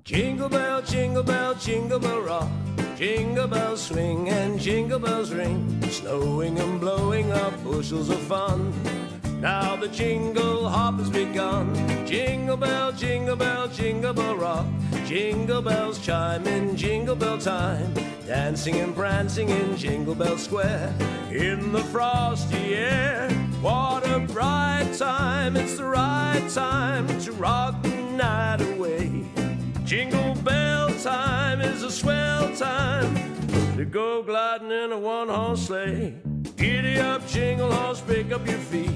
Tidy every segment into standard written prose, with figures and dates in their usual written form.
jingle bell rock. Jingle bells swing and jingle bells ring, snowing and blowing up bushels of fun. Now the jingle hop has begun. Jingle bell rock. Jingle bells chime in jingle bell time, dancing and prancing in Jingle Bell Square. In the frosty air, what a bright time. It's the right time to rock the night away. Jingle bell time is a swell time to go gliding in a one-horse sleigh. Giddy up, jingle horse, pick up your feet,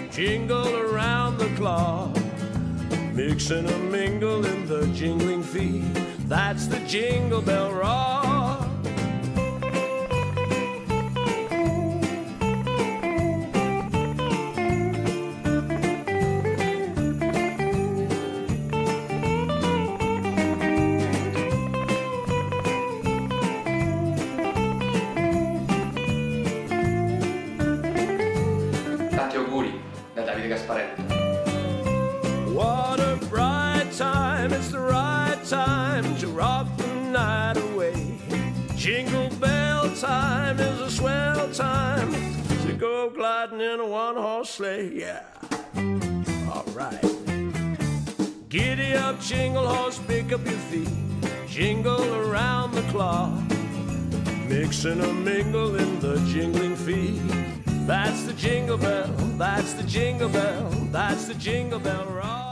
jingle around the clock, mix and a mingle in the jingling feet. That's the Jingle Bell Rock. Tanti auguri da Davide Gasparetto. What a bright time, it's the right time to rock the night away. Jingle bell time is a swell time to go gliding in a one-horse sleigh, yeah. All right. Giddy up, jingle horse, pick up your feet, jingle around the clock, mix and a mingle in the jingling feet. That's the jingle bell, that's the jingle bell, that's the Jingle Bell Rock.